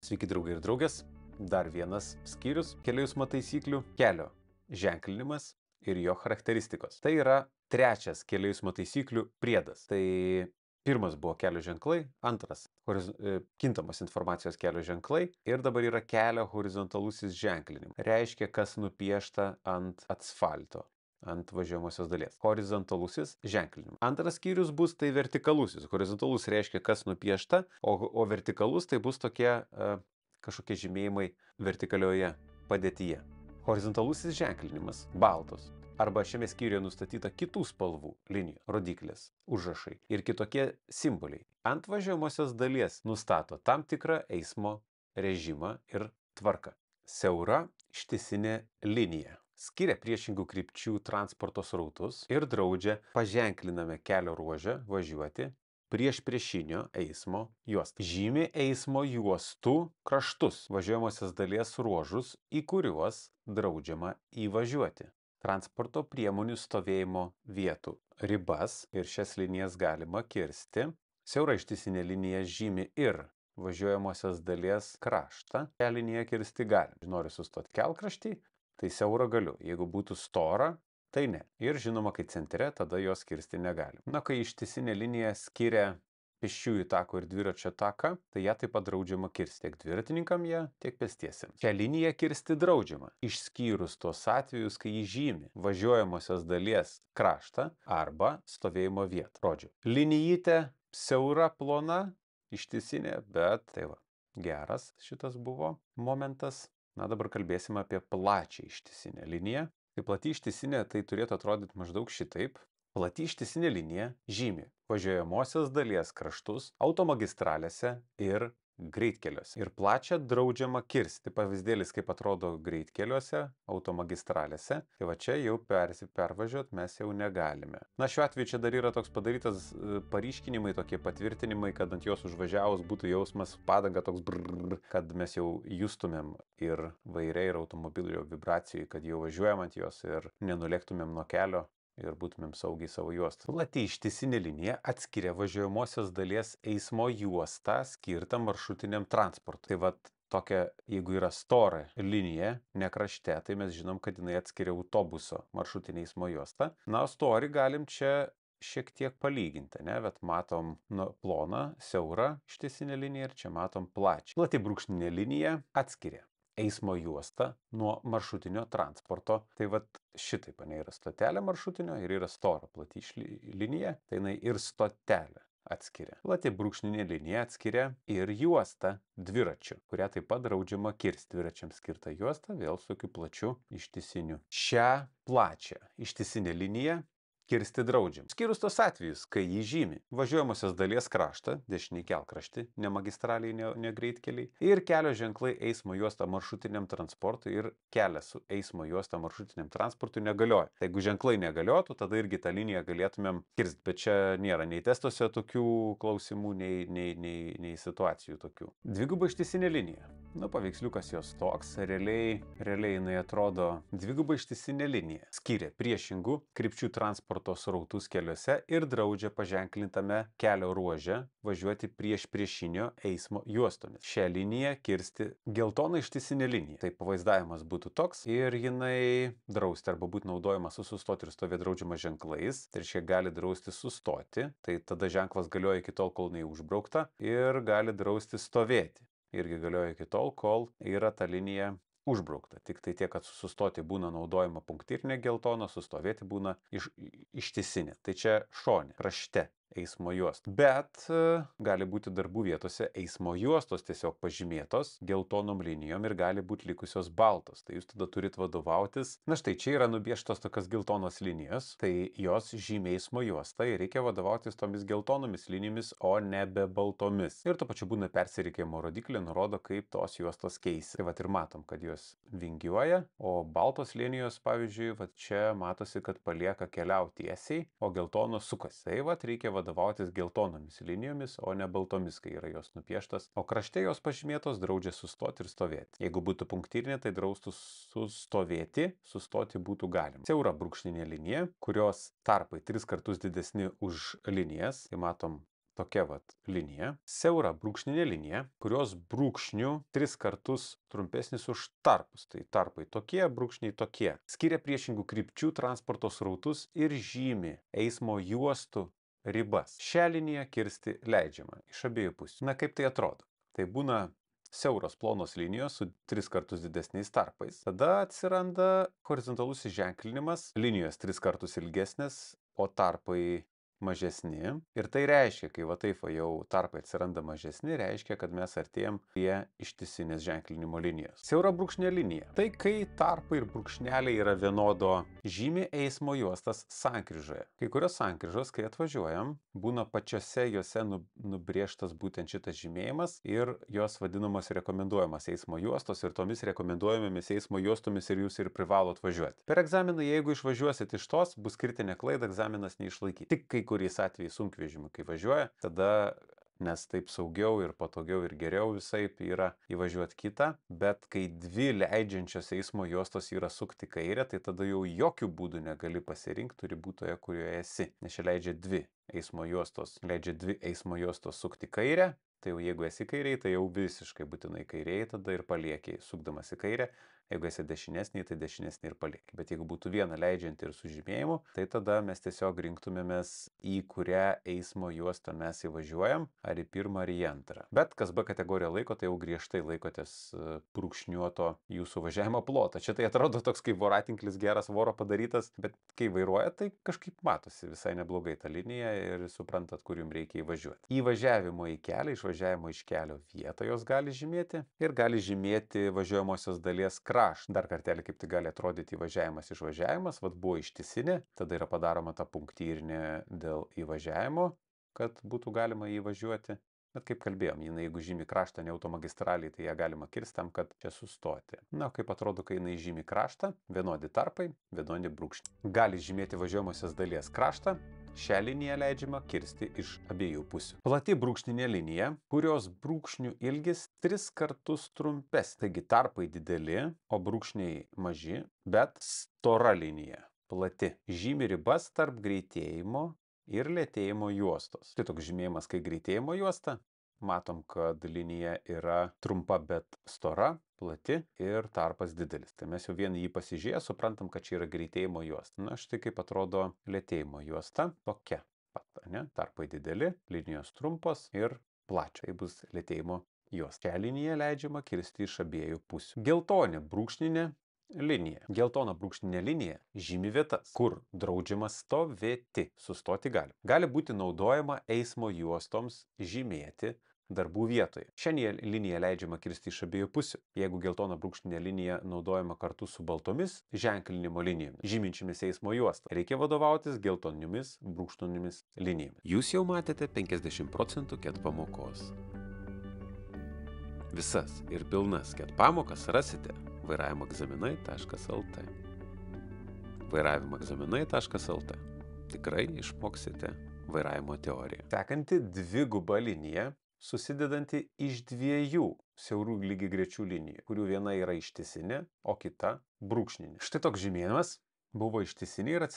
Sveiki draugai ir draugės. Dar vienas skyrius kelių eismo taisyklių - kelio ženklinimas ir jo charakteristikos. Tai yra trečias kelių eismo taisyklių priedas. Tai pirmas buvo kelio ženklai, antras kintamos informacijos kelio ženklai ir dabar yra kelio horizontalusis ženklinimas. Reiškia, kas nupiešta ant asfalto, ant važiuojamosios dalies. Horizontalusis ženklinimas. Antras skyrius bus tai vertikalusis. Horizontalus reiškia, kas nupiešta, o vertikalus tai bus tokie kažkokie žymėjimai vertikalioje padėtyje. Horizontalusis ženklinimas - baltos. Arba šiame skyriuje nustatyta kitų spalvų linijų, rodiklės, užrašai ir kitokie simboliai. Ant važiuojamosios dalies nustato tam tikrą eismo režimą ir tvarką. Siaura ištisinė linija skiria priešingų krypčių transporto srautus ir draudžia paženkliname kelio ruože važiuoti priešinio eismo juostą. Žymi eismo juostų kraštus, važiuojamosios dalies ruožus, į kuriuos draudžiama įvažiuoti. Transporto priemonių stovėjimo vietų ribas ir šias linijas galima kirsti. Siaura ištisinė linija žymi ir važiuojamosios dalies kraštą. Šią liniją kirsti galim. Noriu sustoti kelkraštį, tai siaura galiu. Jeigu būtų stora, tai ne. Ir žinoma, kai centre, tada jos kirsti negalim. Na, kai ištisinė linija skiria pėsčiųjų tako ir dviračio taką, tai ją taip pat draudžiama kirsti tiek dviratininkam ją, tiek pėstiesiems. Šią liniją kirsti draudžiama, išskyrus tuos atvejus, kai jį žymi važiuojamosios dalies kraštą arba stovėjimo vietą. Rodžiu, linijytė siaura, plona, ištisinė, bet tai va, geras šitas buvo momentas. Na, dabar kalbėsime apie plačią ištisinę liniją. Kai plati ištisinė, tai turėtų atrodyti maždaug šitaip. Plati ištisinė linija žymi važiuojamosios dalies kraštus automagistralėse ir greitkeliuose. Ir plačią draudžiama kirsti. Pavyzdėlis, kaip atrodo greitkeliuose, automagistralėse. Tai va čia jau pervažiuot mes jau negalime. Na, šiuo atveju čia dar yra toks padarytas paryškinimai, tokie patvirtinimai, kad ant jos užvažiavus būtų jausmas padanga toks brrr, kad mes jau justumėm ir vaire, ir automobilio vibracijai, kad jau važiuojam ant jos ir nenulėktumėm nuo kelio ir būtumėm saugiai savo juostą. Plati ištisinė linija atskiria važiuojamosios dalies eismo juostą skirtą maršrutiniam transportui. Tai vat tokia, jeigu yra stora linija, ne krašte, tai mes žinom, kad jinai atskiria autobuso maršrutinę eismo juostą. Na, storį galim čia šiek tiek palyginti, ne? Bet matom ploną, siaurą ištisinę liniją ir čia matom plačią. Plati brūkšninė linija atskiria eismo juostą nuo maršrutinio transporto. Tai vat šitaip, ne, yra stotelė maršrutinio ir yra stora plati linija, tai jinai ir stotelė atskiria. Plati brūkšninė linija atskiria ir juostą dviračių, kurią taip pat draudžiama kirsti. Dviračiams skirta juosta, vėl su tokiu plačiu ištisiniu. Šią plačią ištisinę liniją kirsti draudžiam. Skyrus tos atvejus, kai jį žymi važiuojamosios dalies kraštą, dešinį kelkraštį, ne magistraliai, ne greitkeliai, ir kelio ženklai eismo juosta maršrutiniam transportui ir kelias su eismo juosta maršrutiniam transportui negalioja. Tai jeigu ženklai negaliotų, tada irgi tą liniją galėtumėm kirsti, bet čia nėra nei testuose tokių klausimų, nei situacijų tokių. Dviguba ištisinė linija. Nu, paveiksliukas jos toks, realiai jinai atrodo dviguba ištisinė linija. Skiria priešingų krypčių transporto srautus keliuose ir draudžia paženklintame kelio ruože važiuoti priešinio eismo juostomis. Šią liniją kirsti geltona ištisinė linija. Tai pavaizdavimas būtų toks ir jinai drausti arba būti naudojama su sustoti ir stovėti draudžiama ženklais. Tai reiškia gali drausti sustoti, tai tada ženklas galioja iki tol, kol neužbraukta, ir gali drausti stovėti. Irgi galioja iki tol, kol yra ta linija užbraukta. Tik tai tiek, kad sustoti būna naudojama punktyrinė geltona, sustovėti būna ištisinė. Tai čia šone, krašte eismo juosta. Bet gali būti darbų vietose eismo juostos tiesiog pažymėtos geltonom linijom ir gali būti likusios baltos. Tai jūs tada turit vadovautis. Na štai, čia yra nupieštos tokios geltonos linijos, tai jos žymė eismo juostą ir reikia vadovautis tomis geltonomis linijomis, o nebe baltomis. Ir tuo pačiu būna persirikiavimo rodiklė, nurodo, kaip tos juostos keisi. Tai vat ir matom, kad jos vingiuoja, o baltos linijos, pavyzdžiui, vat čia matosi, kad palieka keliauti tiesiai, o geltonos sukasi. Tai vat reikia vadovautis geltonomis linijomis, o ne baltomis, kai yra jos nupieštas. O krašte jos pažymėtos draudžia sustoti ir stovėti. Jeigu būtų punktyrinė, tai draustų sustoti būtų galima. Siaura brūkšninė linija, kurios tarpai 3 kartus didesni už linijas. Tai matom tokia vat linija, siaura brūkšninė linija, kurios brūkšnių 3 kartus trumpesnis už tarpus. Tai tarpai tokie, brūkšniai tokie. Skiria priešingų krypčių transporto srautus ir žymi eismo juostų ribas. Šią liniją kirsti leidžiama iš abiejų pusių. Na, kaip tai atrodo? Tai būna siauros plonos linijos su 3 kartus didesniais tarpais. Tada atsiranda horizontalusis ženklinimas, linijos 3 kartus ilgesnės, o tarpai mažesni. Ir tai reiškia, kai va taip va jau tarpai atsiranda mažesni, reiškia, kad mes artėjam prie ištisinės ženklinimo linijos. Siaura brūkšnė linija. Tai kai tarpai ir brūkšneliai yra vienodo, žymi eismo juostas sankryžoje. Kai kurios sankryžos, kai atvažiuojam, būna pačiose juose nubrėžtas būtent šitas žymėjimas ir jos vadinamos rekomenduojamas eismo juostos ir tomis rekomenduojamomis eismo juostomis ir jūs ir privalot važiuoti. Per egzaminą, jeigu išvažiuosit iš tos, bus kritinė klaida, egzaminas neišlaikyti. Tik kai kuriais atvejais sunkvežimių, kai važiuoja, tada, nes taip saugiau ir patogiau ir geriau visaip yra įvažiuoti kitą, bet kai dvi leidžiančios eismo juostos yra sukti kairę, tai tada jau jokių būdų negali pasirinkti, turi būti toje, kurioje esi, nes čia leidžia dvi eismo juostos sukti kairę, tai jau jeigu esi kairiai, tai jau visiškai būtinai kairiai tada ir paliekiai, sukdamas į kairę. Jeigu esi dešinesnį, tai dešinesnį ir palieki. Bet jeigu būtų viena leidžianti ir su žymėjimu, tai tada mes tiesiog rinktumėmės į kurią eismo juostą mes įvažiuojam, ar į pirmą, ar į antrą. Bet kas B kategoriją laiko, tai jau griežtai laikotės brūkšniuoto jūsų važiavimo ploto. Čia tai atrodo toks kaip voratinklis geras voro padarytas, bet kai vairuoja, tai kažkaip matosi visai neblogai ta linija ir suprantat, kur jums reikia įvažiuoti. Įvažiavimo į kelią, išvažiavimo iš kelio vietą jos gali žymėti ir gali žymėti važiuojamosios dalies kraštą. Dar kartelį, kaip tai gali atrodyti įvažiavimas, išvažiavimas, vat buvo ištisinė, tada yra padaroma ta punktyrinė dėl įvažiavimo, kad būtų galima įvažiuoti. Bet kaip kalbėjom, jinai jeigu žymi kraštą ne automagistraliai, tai ją galima kirsti tam, kad čia sustoti. Na, kaip atrodo, kai jinai žymi kraštą, vienodi tarpai, vienodi brūkšniai. Gali žymėti važiuojamosios dalies kraštą. Šią liniją leidžiama kirsti iš abiejų pusių. Plati brūkšninė linija, kurios brūkšnių ilgis 3 kartus trumpesnis. Taigi tarpai dideli, o brūkšniai maži, bet stora linija. Plati. Žymi ribas tarp greitėjimo ir lėtėjimo juostos. Tai toks žymėjimas, kai greitėjimo juosta. Matom, kad linija yra trumpa, bet stora, plati ir tarpas didelis. Tai mes jau vien jį pasižiūrėję suprantam, kad čia yra greitėjimo juosta. Na, štai kaip atrodo lėtėjimo juosta. Tokia pat, ne? Tarpai dideli, linijos trumpos ir plačios. Tai bus lėtėjimo juosta. Šią liniją leidžiama kirsti iš abiejų pusių. Geltonė brūkšninė linija. Geltona brūkšninė linija žymi vietas, kur draudžiama stovėti. Sustoti gali. Gali būti naudojama eismo juostoms žymėti darbų vietoje. Šią liniją leidžiama kirsti iš abiejų pusių. Jeigu geltona brūkšninė linija naudojama kartu su baltomis ženklinimo linijomis, žyminčiamis eismo juostą, reikia vadovautis geltoniomis brūkšninėmis linijomis. Jūs jau matėte 50% KET pamokos. Visas ir pilnas KET pamokas rasite vairavimoegzaminai.lt. vairavimoegzaminai.lt. Tikrai išmoksite vairavimo teoriją. Sekanti dviguba linija, susidedanti iš dviejų siaurų lygiagrečių linijų, kurių viena yra ištisinė, o kita brūkšninė. Štai toks žymėjimas buvo ištisinė ir